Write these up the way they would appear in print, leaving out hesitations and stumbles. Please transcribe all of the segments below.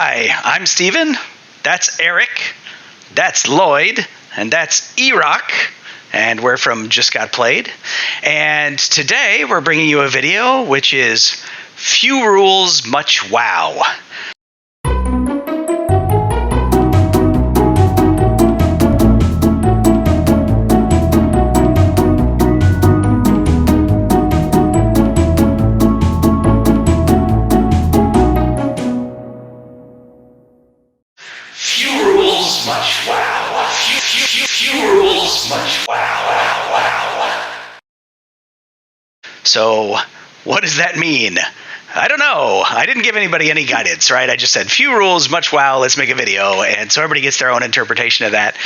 Hi, I'm Steven. That's Eric. That's Lloyd. And that's E-Rock. And we're from Just Got Played. And today we're bringing you a video which is Few Rules, Much Wow. So, what does that mean? I don't know. I didn't give anybody any guidance, right? I just said, few rules, much wow, let's make a video. And so everybody gets their own interpretation of that.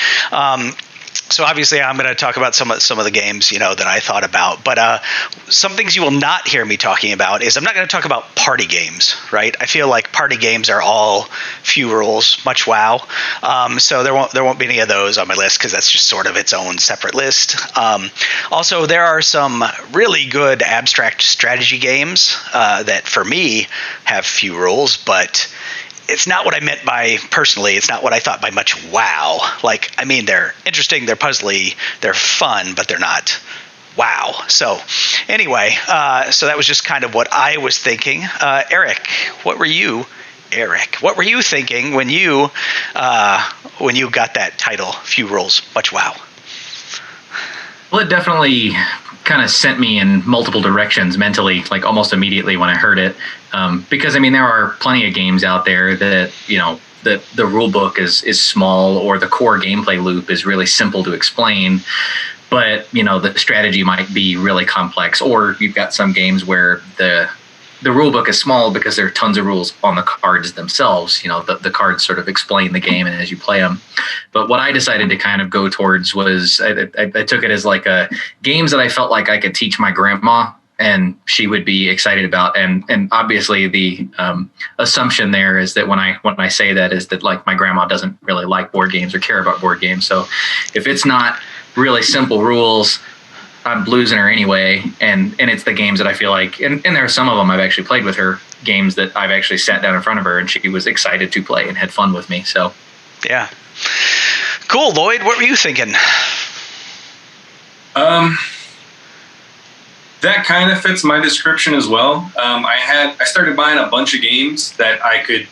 So obviously I'm going to talk about some of the games, that I thought about. But some things you will not hear me talking about is I'm not going to talk about party games, right? I feel like party games are all few rules, much wow. So there won't be any of those on my list because that's just sort of its own separate list. Also, there are some really good abstract strategy games that for me have few rules, but it's not what I meant by, personally, it's not what I thought by much wow. Like, I mean, they're interesting, they're puzzly, they're fun, but they're not wow. So anyway, so that was just kind of what I was thinking. Eric, what were you thinking when you got that title, Few Rules, Much Wow? Well, it definitely kind of sent me in multiple directions mentally, like almost immediately when I heard it. Because, I mean, there are plenty of games out there that, the rule book is small or the core gameplay loop is really simple to explain. But, the strategy might be really complex. Or you've got some games where the rule book is small because there are tons of rules on the cards themselves. The cards sort of explain the game and as you play them. But what I decided to kind of go towards was I took it as like games that I felt like I could teach my grandma and she would be excited about. And obviously the assumption there is that when I say that is that like my grandma doesn't really like board games or care about board games. So if it's not really simple rules, I'm losing her anyway, and it's the games that I feel like, and there are some of them I've actually played with her, games that I've actually sat down in front of her and she was excited to play and had fun with me. So, yeah, cool. Lloyd, what were you thinking? That kind of fits my description as well. I started buying a bunch of games that I could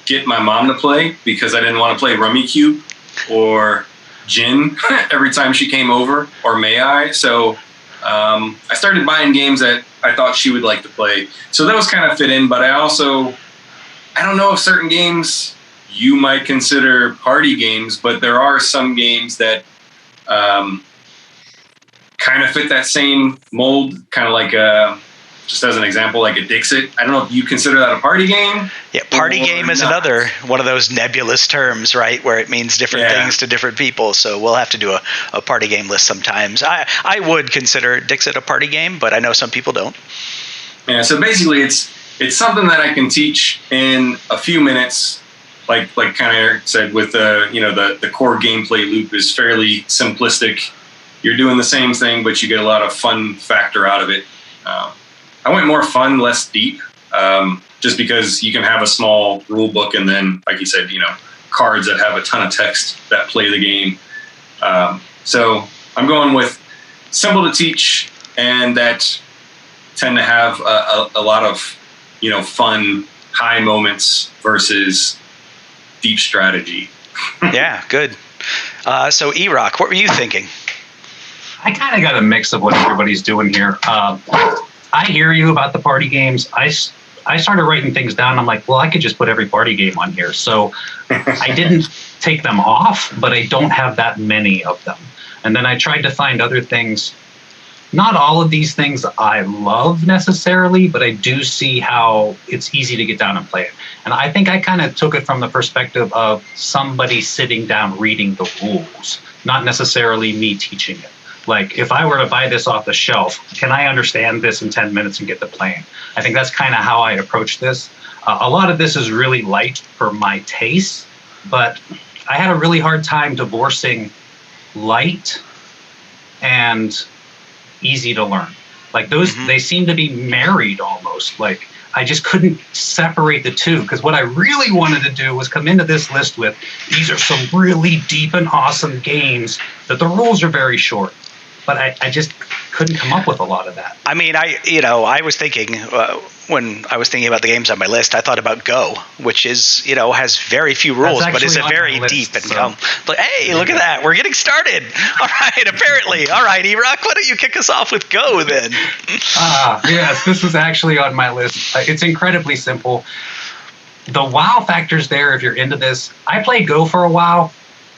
get my mom to play because I didn't want to play Rummy Cube or Gin every time she came over, or May I? So I started buying games that I thought she would like to play. So those kind of fit in, but I don't know if certain games you might consider party games, but there are some games that kind of fit that same mold, kind of like just as an example, like a Dixit. I don't know if you consider that a party game. Yeah, party game is another one of those nebulous terms, right, where it means different things to different people. So we'll have to do a party game list sometimes. I would consider Dixit a party game, but I know some people don't. Yeah, so basically it's something that I can teach in a few minutes. Like kind of Eric said, with the core gameplay loop is fairly simplistic. You're doing the same thing, but you get a lot of fun factor out of it. I went more fun, less deep, just because you can have a small rule book and then, like you said, cards that have a ton of text that play the game. So I'm going with simple to teach and that tend to have a lot of, fun, high moments versus deep strategy. Yeah, good. So E-Rock, what were you thinking? I kind of got a mix of what everybody's doing here. I hear you about the party games. I started writing things down. I'm like, well, I could just put every party game on here. So I didn't take them off, but I don't have that many of them. And then I tried to find other things. Not all of these things I love necessarily, but I do see how it's easy to get down and play it. And I think I kind of took it from the perspective of somebody sitting down reading the rules, not necessarily me teaching it. Like, if I were to buy this off the shelf, can I understand this in 10 minutes and get to playing? I think that's kind of how I approach this. A lot of this is really light for my taste, but I had a really hard time divorcing light and easy to learn. Like those, they seem to be married almost. Like I just couldn't separate the two, because what I really wanted to do was come into this list with, these are some really deep and awesome games that the rules are very short. But I just couldn't come up with a lot of that. I mean, I was thinking when I was thinking about the games on my list, I thought about Go, which is, has very few rules, but is a very deep and like, hey, look at that, we're getting started. All right, apparently. All right, E-Rock, why don't you kick us off with Go then? Yes, this is actually on my list. It's incredibly simple. The wow factor's there if you're into this. I played Go for a while.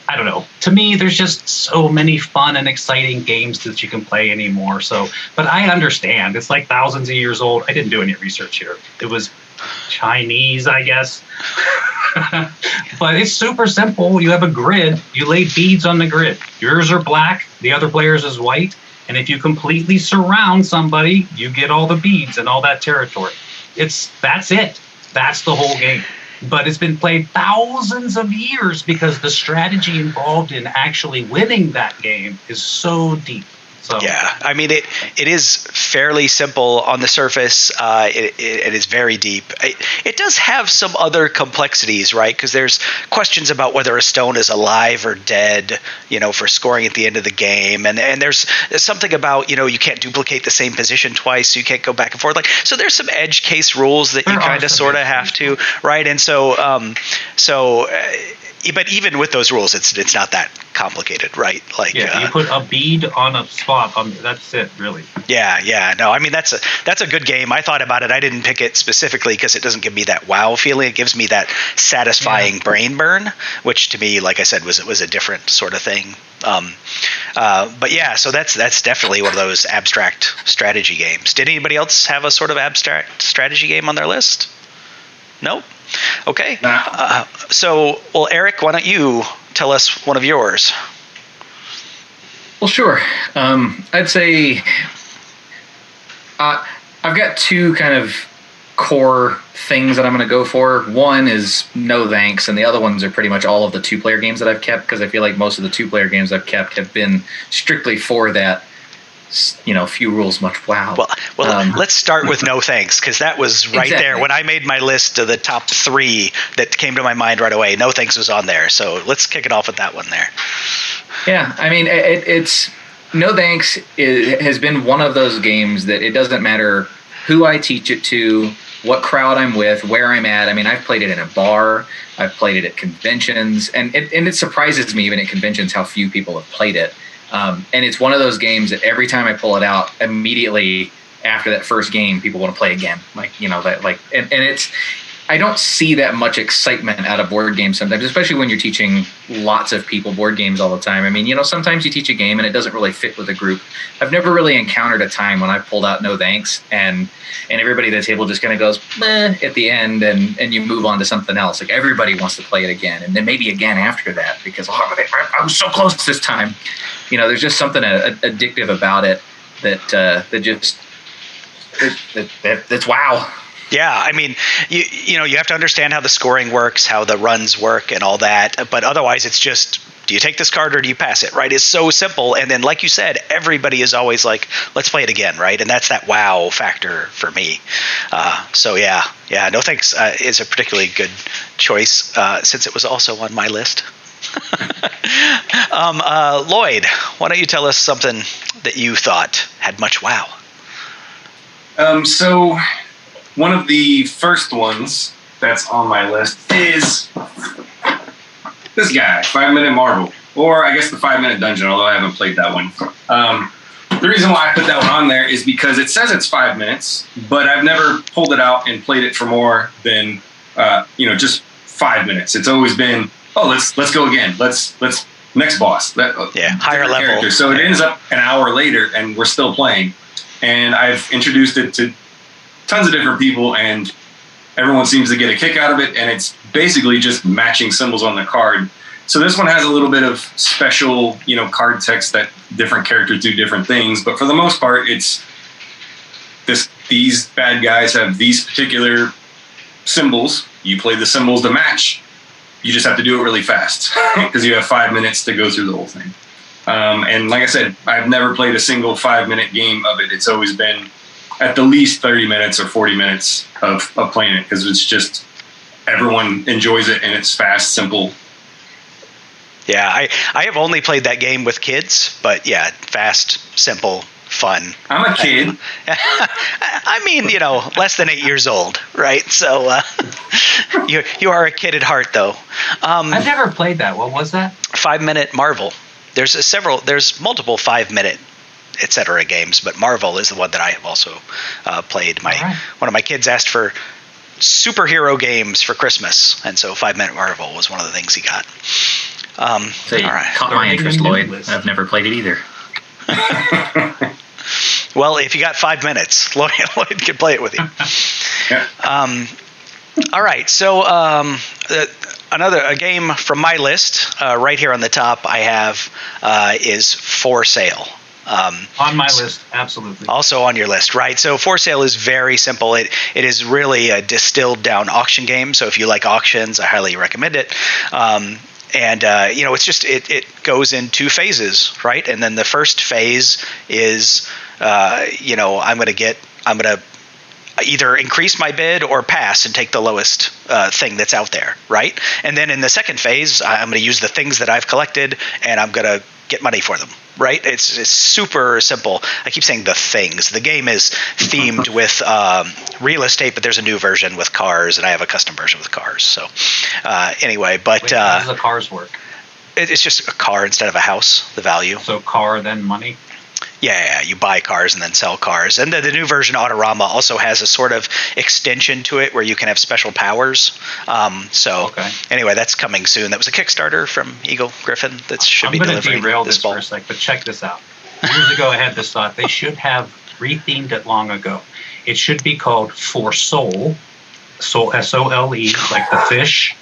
I don't know. To me, there's just so many fun and exciting games that you can play anymore. So, but I understand. It's like thousands of years old. I didn't do any research here. It was Chinese, I guess. But it's super simple. You have a grid. You lay beads on the grid. Yours are black. The other player's is white. And if you completely surround somebody, you get all the beads and all that territory. That's it. That's the whole game. But it's been played thousands of years because the strategy involved in actually winning that game is so deep. So, yeah, I mean, it is fairly simple on the surface. It is very deep. It does have some other complexities, right? Because there's questions about whether a stone is alive or dead, for scoring at the end of the game. And there's something about, you can't duplicate the same position twice, so you can't go back and forth. So there's some edge case rules that you kind of sort of have to, right? And but even with those rules, it's not that complicated, right? You put a bead on a spot. That's it, really. Yeah. No, I mean that's a good game. I thought about it. I didn't pick it specifically because it doesn't give me that wow feeling. It gives me that satisfying brain burn, which to me, like I said, was a different sort of thing. But yeah, so that's definitely one of those abstract strategy games. Did anybody else have a sort of abstract strategy game on their list? Nope. Okay. Well, Eric, why don't you tell us one of yours? Well, sure. I'd say I've got two kind of core things that I'm going to go for. One is No Thanks, and the other ones are pretty much all of the two-player games that I've kept, because I feel like most of the two-player games I've kept have been strictly for that. Few rules, much wow. Well, let's start with No Thanks, because that was right there when I made my list of the top 3 that came to my mind right away. No Thanks was on there, so let's kick it off with that one there. Yeah, I mean, it's No Thanks has been one of those games that it doesn't matter who I teach it to, what crowd I'm with, where I'm at. I mean, I've played it in a bar, I've played it at conventions, and it surprises me even at conventions how few people have played it. And it's one of those games that every time I pull it out, immediately after that first game, people want to play again. And it's, I don't see that much excitement out of board games sometimes, especially when you're teaching lots of people board games all the time. I mean, sometimes you teach a game and it doesn't really fit with a group. I've never really encountered a time when I've pulled out No Thanks and everybody at the table just kind of goes, meh, at the end, and you move on to something else. Like everybody wants to play it again, and then maybe again after that, because I was so close this time. There's just something addictive about it that's wow. Yeah, I mean, you have to understand how the scoring works, how the runs work, and all that. But otherwise, it's just, do you take this card or do you pass it? Right? It's so simple. And then, like you said, everybody is always like, let's play it again, right? And that's that wow factor for me. So yeah, No Thanks is a particularly good choice since it was also on my list. Lloyd, why don't you tell us something that you thought had much wow? So one of the first ones that's on my list is this guy, 5 Minute Marvel, or I guess the 5 Minute Dungeon, although I haven't played that one. The reason why I put that one on there is because it says it's 5 minutes, but I've never pulled it out and played it for more than just 5 minutes. It's always been, let's go again. Let's next boss. Higher level. Character. So it ends up an hour later and we're still playing. And I've introduced it to tons of different people, and everyone seems to get a kick out of it. And it's basically just matching symbols on the card. So this one has a little bit of special, card text that different characters do different things. But for the most part, it's these bad guys have these particular symbols. You play the symbols to match. You just have to do it really fast because you have 5 minutes to go through the whole thing. And like I said, I've never played a single 5 minute game of it. It's always been at the least 30 minutes or 40 minutes of playing it, because it's just everyone enjoys it and it's fast, simple. Yeah, I have only played that game with kids, but yeah, fast, simple, fun. I'm a kid. I mean, less than 8 years old, right? So you are a kid at heart, though. I've never played that. What was that? 5-minute Marvel. There's multiple 5-minute etc. games, but Marvel is the one that I have also played. One of my kids asked for superhero games for Christmas, and so 5-minute Marvel was one of the things he got. All right. Caught my interest, Lloyd. I've never played it either. Well, if you got 5 minutes, Lloyd can play it with you. Yeah. All right, so a game from my list right here on the top I have is For Sale. On my list, absolutely. Also on your list, right? So For Sale is very simple. It is really a distilled down auction game. So if you like auctions, I highly recommend it. It's just it goes in 2 phases, right? And then the first phase is, I'm going to either increase my bid or pass and take the lowest thing that's out there, right? And then in the second phase, I'm going to use the things that I've collected and I'm going to get money for them, right? It's super simple. I keep saying the things. The game is themed with real estate, but there's a new version with cars, and I have a custom version with cars. So anyway, but Wait, how does the cars work? It's just a car instead of a house, the value. So car, then money? Yeah, you buy cars and then sell cars. And the new version, Autorama, also has a sort of extension to it where you can have special powers. Anyway, that's coming soon. That was a Kickstarter from Eagle Griffin that should be delivering this fall. I'm going to derail this for a sec, but check this out. Years ago, I had this thought. They should have rethemed it long ago. It should be called For Soul, S-O-L-E, like the fish.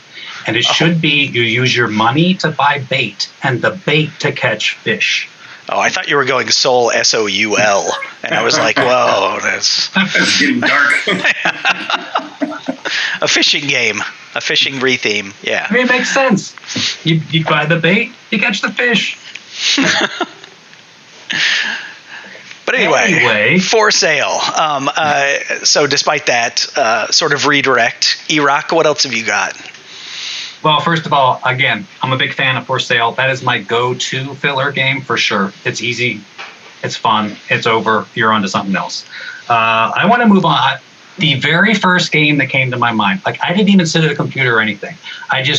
And it should be you use your money to buy bait and the bait to catch fish. Oh, I thought you were going Soul, S-O-U-L. And I was like, whoa, that's getting dark. A fishing game, a fishing retheme. Yeah. I mean, it makes sense. You buy the bait, you catch the fish. But anyway, For Sale. So despite that sort of redirect, Iraq, what else have you got? Well, first of all, again, I'm a big fan of For Sale. That is my go-to filler game for sure. It's easy, it's fun, it's over, you're on to something else. I want to move on. The very first game that came to my mind, like I didn't even sit at a computer or anything.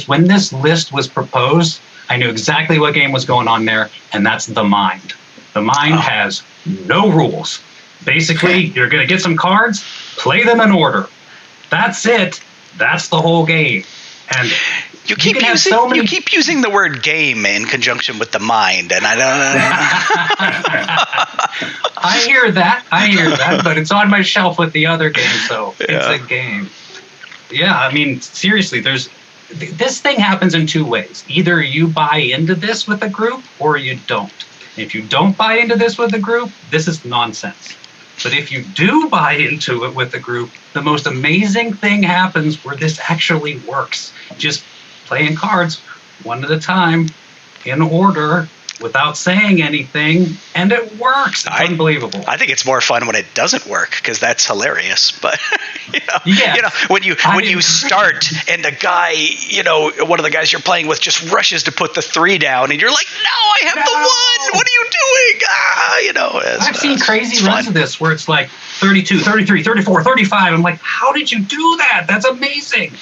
When this list was proposed, I knew exactly what game was going on there, and that's The Mind. The Mind has no rules. Basically, you're going to get some cards, play them in order. That's it. That's the whole game. And you keep using the word game in conjunction with The Mind, and I don't know. I hear that, but it's on my shelf with the other games, so it's a game. Yeah, I mean, seriously, this thing happens in 2 ways. Either you buy into this with a group or you don't. If you don't buy into this with a group, this is nonsense. But if you do buy into it with a group, the most amazing thing happens where this actually works. Just playing cards one at a time in order without saying anything, and it works. It's unbelievable. I think it's more fun when it doesn't work, because that's hilarious. But when you start and the guy, one of the guys you're playing with just rushes to put the 3 down, and you're like, "No, I have the 1. What are you doing?" I've seen crazy runs of this where it's like 32, 33, 34, 35. I'm like, how did you do that? That's amazing.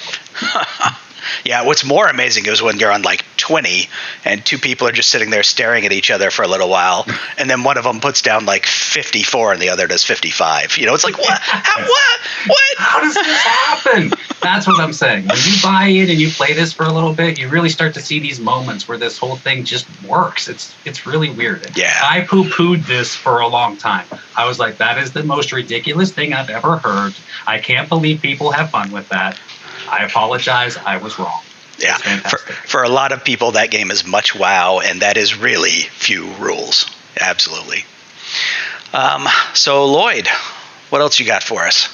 Yeah, what's more amazing is when you're on like 20 and 2 people are just sitting there staring at each other for a little while, and then one of them puts down like 54 and the other does 55. It's like, what? What? How does this happen? That's what I'm saying. When you buy in and you play this for a little bit, you really start to see these moments where this whole thing just works. It's really weird. Yeah. I poo-pooed this for a long time. I was like, that is the most ridiculous thing I've ever heard. I can't believe people have fun with that. I apologize. I was wrong. Yeah, for a lot of people, that game is much WoW, and that is really few rules. Absolutely. So, Lloyd, what else you got for us?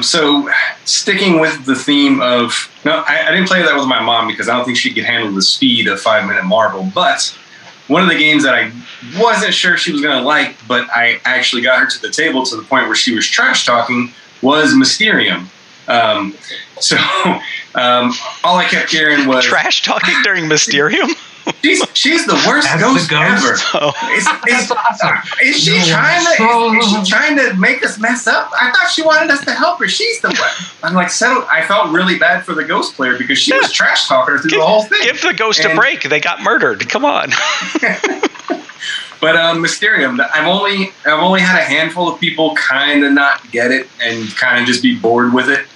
So, sticking with the theme of... No, I didn't play that with my mom because I don't think she could handle the speed of 5-minute Marvel, but one of the games that I wasn't sure she was going to like, but I actually got her to the table to the point where she was trash talking, was Mysterium. So all I kept hearing was trash talking during Mysterium. She's the worst ghost ever. Oh. Is she trying to make us mess up? I thought she wanted us to help her. She's the one. I'm like, I felt really bad for the ghost player because she was trash talking her through the whole thing. Give the ghost a break. They got murdered. Come on. But Mysterium, I've only had a handful of people kind of not get it and kind of just be bored with it.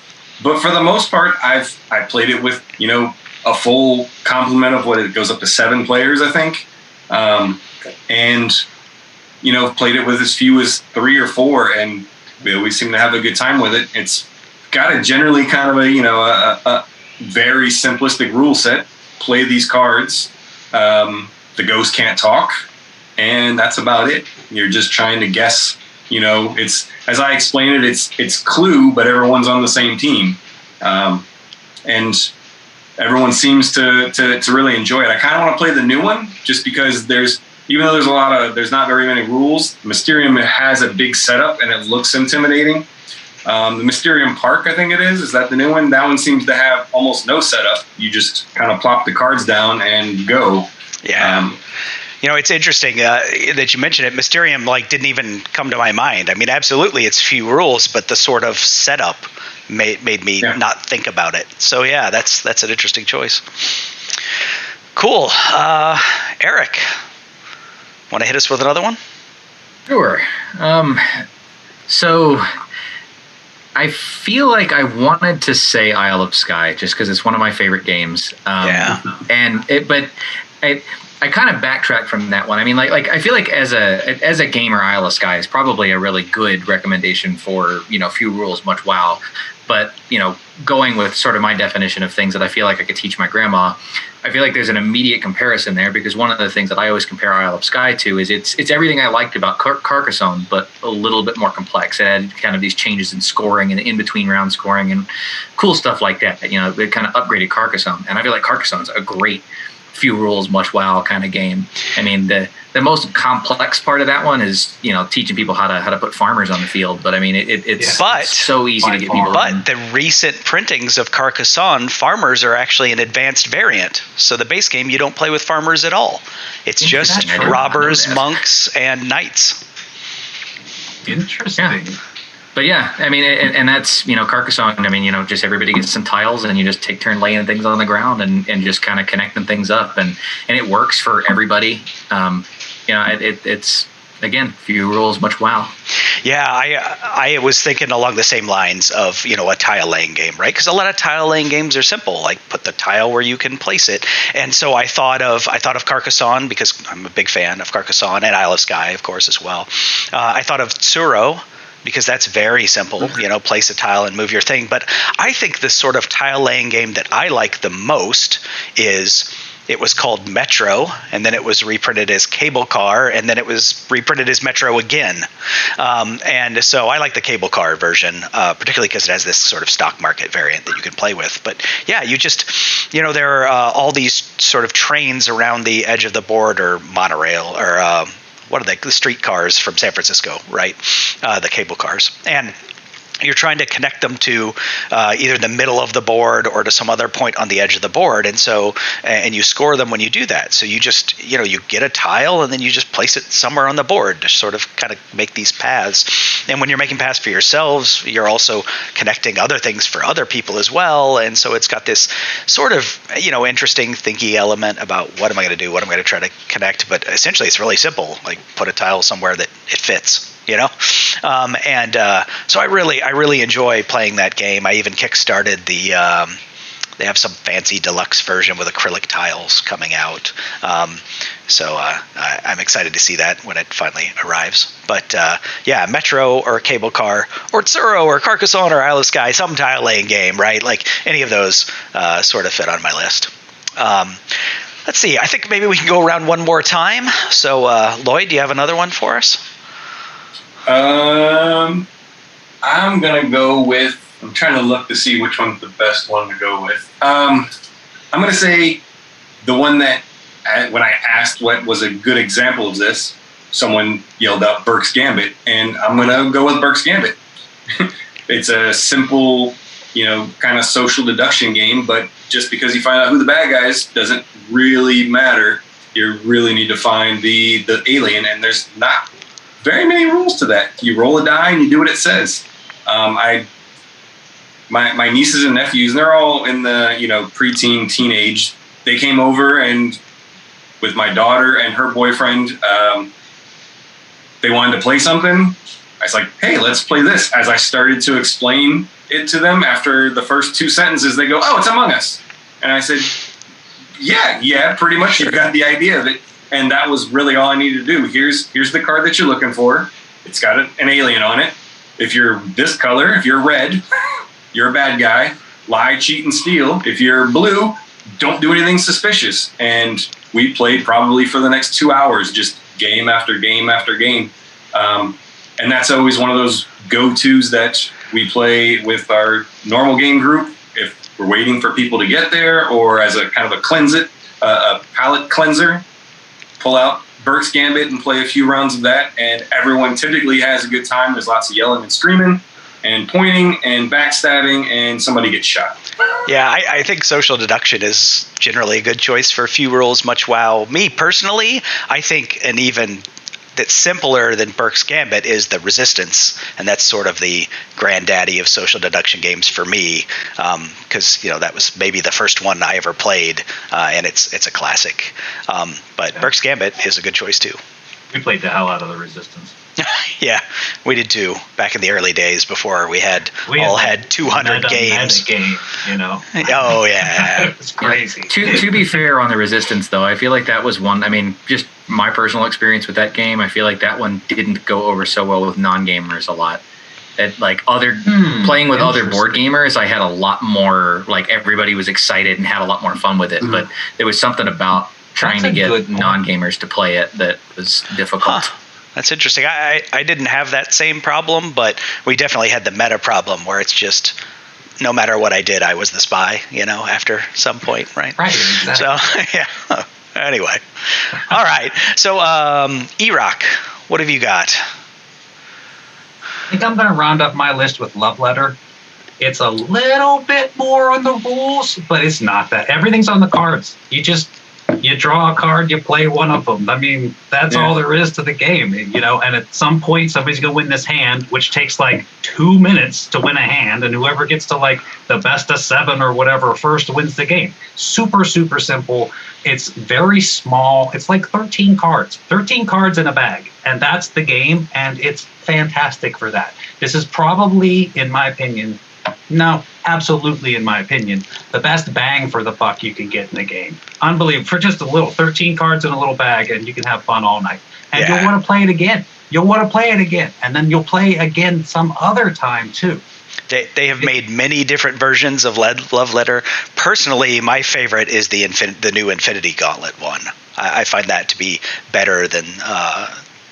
But for the most part, I played it with, a full complement of what it goes up to 7 players, I think. And, played it with as few as 3 or 4, and we always seem to have a good time with it. It's got a generally kind of a very simplistic rule set. Play these cards. The ghost can't talk, and that's about it. You're just trying to guess. It's, as I explain it, it's Clue, but everyone's on the same team. And everyone seems to really enjoy it. I kind of want to play the new one just because even though there's not very many rules, Mysterium has a big setup and it looks intimidating. The Mysterium Park, I think it is that the new one? That one seems to have almost no setup. You just kind of plop the cards down and go. Yeah. It's interesting that you mentioned it. Mysterium didn't even come to my mind. I mean, absolutely, it's few rules, but the sort of setup made me not think about it. So yeah, that's an interesting choice. Cool. Eric, want to hit us with another one? Sure. So I feel like I wanted to say Isle of Skye just because it's one of my favorite games. I kind of backtracked from that one. I mean, I feel like as a gamer, Isle of Skye is probably a really good recommendation for, few rules, much WoW. But, going with sort of my definition of things that I feel like I could teach my grandma, I feel like there's an immediate comparison there because one of the things that I always compare Isle of Skye to is it's everything I liked about Carcassonne, but a little bit more complex. It had kind of these changes in scoring and in-between round scoring and cool stuff like that. It kind of upgraded Carcassonne. And I feel like Carcassonne's a great few rules, much WoW kind of game. I mean, the most complex part of that one is, teaching people how to put farmers on the field. But I mean, it's so easy to get people. But the recent printings of Carcassonne, farmers are actually an advanced variant. So the base game, you don't play with farmers at all. It's just robbers, monks, and knights. Interesting. Yeah. But yeah, I mean, and that's, Carcassonne, I mean, just everybody gets some tiles and you just take turn laying things on the ground and just kind of connecting things up and it works for everybody. It's, again, few rules, much WoW. Yeah, I was thinking along the same lines of, a tile laying game, right? Because a lot of tile laying games are simple, like put the tile where you can place it. And so I thought of Carcassonne because I'm a big fan of Carcassonne and Isle of Skye, of course, as well. I thought of Tsuro, because that's very simple, place a tile and move your thing. But I think the sort of tile laying game that I like the most it was called Metro, and then it was reprinted as Cable Car, and then it was reprinted as Metro again. And so I like the Cable Car version, particularly because it has this sort of stock market variant that you can play with. But yeah, you just, there are all these sort of trains around the edge of the board, or monorail, or what are they? The streetcars from San Francisco, right? The cable cars. And you're trying to connect them to either the middle of the board or to some other point on the edge of the board. And so, and you score them when you do that. So you just, you get a tile and then you just place it somewhere on the board to sort of kind of make these paths. And when you're making paths for yourselves, you're also connecting other things for other people as well. And so it's got this sort of, interesting thinky element about what am I going to do? What am I going to try to connect? But essentially it's really simple, like put a tile somewhere that it fits. So I really enjoy playing that game. I even kickstarted they have some fancy deluxe version with acrylic tiles coming out. So I'm excited to see that when it finally arrives. But yeah, Metro or Cable Car or Tsuro or Carcassonne or Isle of Skye, some tile laying game, right? Like any of those sort of fit on my list. Let's see. I think maybe we can go around one more time. So Lloyd, do you have another one for us? I'm gonna go with. I'm trying to look to see which one's the best one to go with. I'm gonna say the one that when I asked what was a good example of this, someone yelled out Burkes Gambit, and I'm going to go with Burkes Gambit. It's a simple, kind of social deduction game, but just because you find out who the bad guy is doesn't really matter. You really need to find the alien, and there's not very many rules to that. You roll a die and you do what it says. My nieces and nephews, they're all in the preteen, teenage. They came over, and with my daughter and her boyfriend, they wanted to play something. I was like, hey, let's play this. As I started to explain it to them, after the first 2 sentences, they go, oh, it's Among Us. And I said, yeah, pretty much. You've got the idea of it. And that was really all I needed to do. Here's the card that you're looking for. It's got an alien on it. If you're this color, if you're red, you're a bad guy. Lie, cheat, and steal. If you're blue, don't do anything suspicious. And we played probably for the next 2 hours, just game after game after game. And that's always one of those go-tos that we play with our normal game group if we're waiting for people to get there, or as a kind of a palate cleanser. Pull out Burkes Gambit and play a few rounds of that, and everyone typically has a good time. There's lots of yelling and screaming and pointing and backstabbing, and somebody gets shot. Yeah, I think social deduction is generally a good choice for few rules, much WoW. Me personally, I think an even that's simpler than Burkes Gambit is the Resistance, and that's sort of the granddaddy of social deduction games for me, because that was maybe the first one I ever played, and it's a classic. But Burkes Gambit is a good choice too. We played the hell out of the Resistance. Yeah, we did too. Back in the early days before we had 200 games. Game, Oh yeah, it's crazy. To be fair on the Resistance, though, I feel like that was one. I mean, just my personal experience with that game, I feel like that one didn't go over so well with non-gamers a lot. Playing with other board gamers, I had a lot more. Like everybody was excited and had a lot more fun with it. But there was something about trying to get non-gamers to play it that was difficult. Huh. That's interesting. I didn't have that same problem, but we definitely had the meta problem where it's just no matter what I did, I was the spy, after some point, right? Right, exactly. So, yeah. Anyway. All right. So, E-Rock, what have you got? I think I'm going to round up my list with Love Letter. It's a little bit more on the rules, but it's not that. Everything's on the cards. You draw a card, you play one of them. I mean, that's all there is to the game, and at some point somebody's going to win this hand, which takes like 2 minutes to win a hand, and whoever gets to like the best of 7 or whatever first wins the game. Super, super simple. It's very small. It's like 13 cards in a bag, and that's the game, and it's fantastic for that. This is probably, in my opinion, absolutely, in my opinion, the best bang for the buck you can get in a game. Unbelievable. For just a little 13 cards in a little bag, and you can have fun all night. And you'll want to play it again. And then you'll play again some other time, too. They have made many different versions of Love Letter. Personally, my favorite is the new Infinity Gauntlet one. I find that to be better than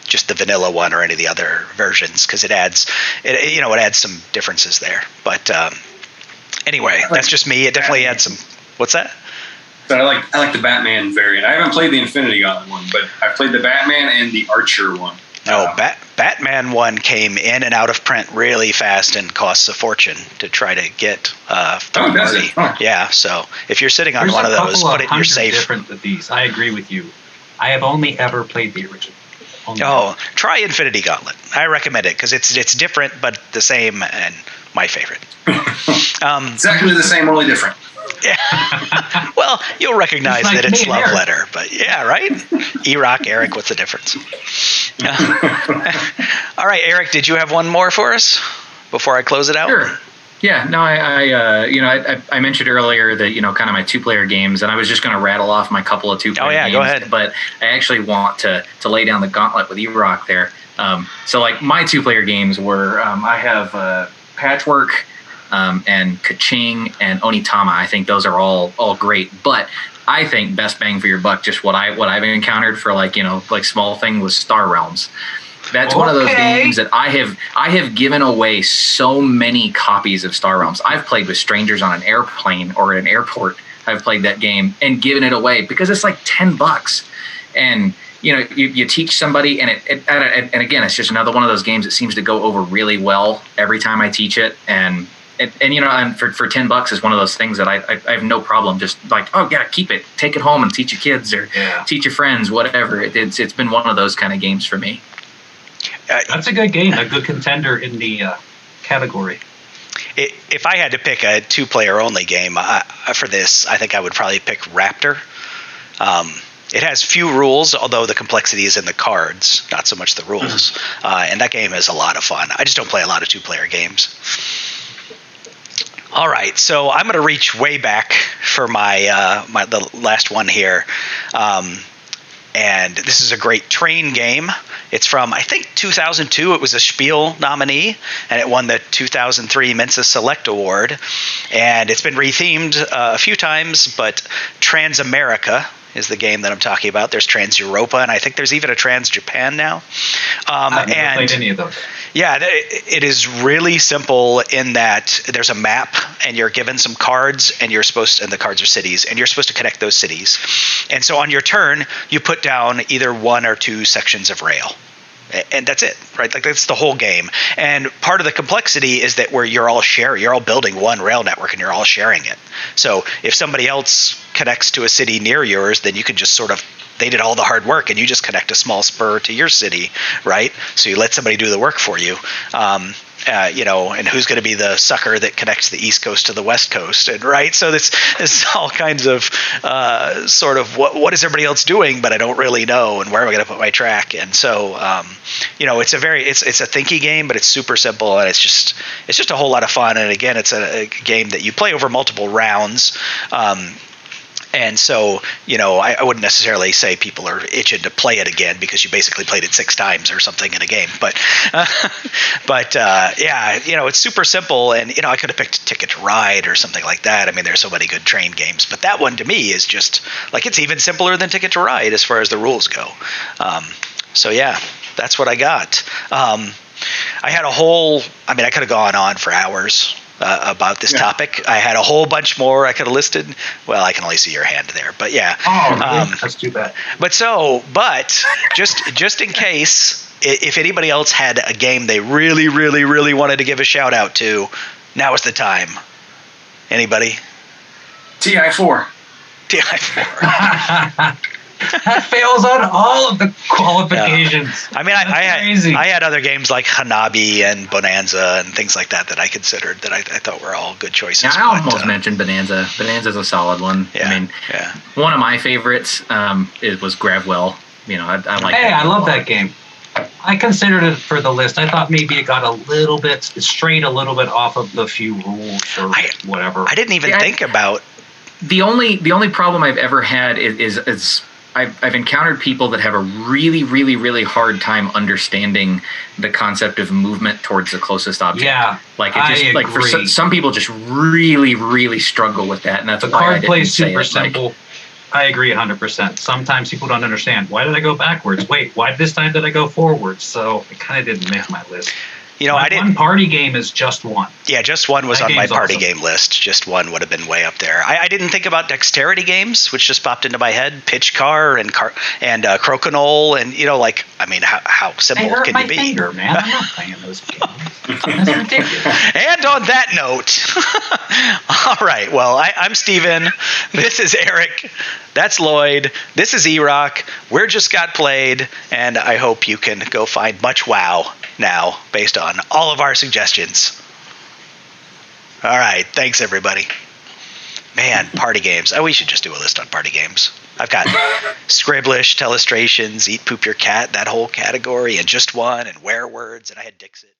just the vanilla one or any of the other versions, because it adds some differences there. But anyway, that's just me. It definitely adds some. What's that? But I like the Batman variant. I haven't played the Infinity Gauntlet one, but I played the Batman and the Archer one. No, Batman one came in and out of print really fast and costs a fortune to try to get third party. Yeah, so if you're sitting on one of those, put it in your safe. Different than these. I agree with you. I have only ever played the original. Try Infinity Gauntlet. I recommend it because it's different but the same and my favorite. Exactly the same, only different. Yeah. Well, you'll recognize that it's Love Letter, but yeah, right? E-Rock, Eric, what's the difference? All right, Eric, did you have one more for us before I close it out? Sure. Yeah, no, I mentioned earlier that, kind of my 2-player games, and I was just going to rattle off my couple of 2-player games. Go ahead. But I actually want to lay down the gauntlet with E-Rock there. So, like, my 2-player games were, I have Patchwork and Kaching and Onitama. I think those are all great. But I think best bang for your buck, just what I've encountered for, like small thing, was Star Realms. That's one of those games that I have given away so many copies of Star Realms. I've played with strangers on an airplane or at an airport I've played that game and given it away because it's like $10. And, you teach somebody and and again, it's just another one of those games that seems to go over really well every time I teach it. And for $10 is one of those things that I have no problem just like, oh yeah, keep it, take it home and teach your kids or teach your friends, whatever. It's been one of those kind of games for me. That's a good game, a good contender in the category. If I had to pick a 2-player only game for this, I think I would probably pick Raptor. It has few rules, although the complexity is in the cards, not so much the rules. And that game is a lot of fun. I just don't play a lot of 2-player games. All right, so I'm going to reach way back for the last one here. And this is a great train game. It's from, I think, 2002. It was a Spiel nominee, and it won the 2003 Mensa Select Award. And it's been rethemed a few times, but Transamerica is the game that I'm talking about. There's Trans Europa, and I think there's even a Trans Japan now. I've never played any of those. Yeah, it is really simple in that there's a map, and you're given some cards, and the cards are cities, and you're supposed to connect those cities. And so on your turn, you put down either 1 or 2 sections of rail. And that's it, right? Like that's the whole game. And part of the complexity is that you're all building one rail network and you're all sharing it. So if somebody else connects to a city near yours, then you can just they did all the hard work and you just connect a small spur to your city, right? So you let somebody do the work for you. And who's going to be the sucker that connects the East Coast to the West Coast, and right? So this is all kinds of sort of what is everybody else doing, but I don't really know, and where am I going to put my track? And so it's a thinky game, but it's super simple, and it's just a whole lot of fun. And again, it's a game that you play over multiple rounds. And so, I wouldn't necessarily say people are itching to play it again because you basically played it 6 times or something in a game. But it's super simple. And, I could have picked Ticket to Ride or something like that. I mean, there's so many good train games. But that one to me is just like it's even simpler than Ticket to Ride as far as the rules go. That's what I got. I had I could have gone on for hours about this topic. I had a whole bunch more I could have listed. Well, I can only see your hand there, but yeah. That's too bad. But just in case, if anybody else had a game they really, really, really wanted to give a shout out to, now is the time. Anybody? TI4. TI4. That fails on all of the qualifications. Yeah. I mean, I had other games like Hanabi and Bonanza and things like that I considered that I thought were all good choices. Yeah, I almost mentioned Bonanza. Bonanza's a solid one. Yeah, I mean, one of my favorites was Gravwell. I like. Hey, I love that game. I considered it for the list. I thought maybe it got a little bit strayed a little bit off of the few rules or whatever. I didn't even think about. The only problem I've ever had is I've encountered people that have a really, really, really hard time understanding the concept of movement towards the closest object. Yeah, for some people just really, really struggle with that, and that's the card play is super simple. I agree 100%. Sometimes people don't understand. Why did I go backwards? Wait, why this time did I go forwards? So it kind of didn't make my list. One party game is Just One. Yeah, Just One was on my party game list. Just One would have been way up there. I didn't think about dexterity games, which just popped into my head. Pitch Car and Crokinole, and how simple can you be? Finger, man. I'm not playing those games. That's ridiculous. And on that note, all right. Well, I'm Steven. This is Eric. That's Lloyd. This is E-Rock. We're Just Got Played, and I hope you can go find much WoW now based on all of our suggestions. All right. Thanks, everybody. Man, party games. We should just do a list on party games. I've got Scribblish, Telestrations, Eat Poop Your Cat, that whole category, and Just One, and Werewords, and I had Dixit.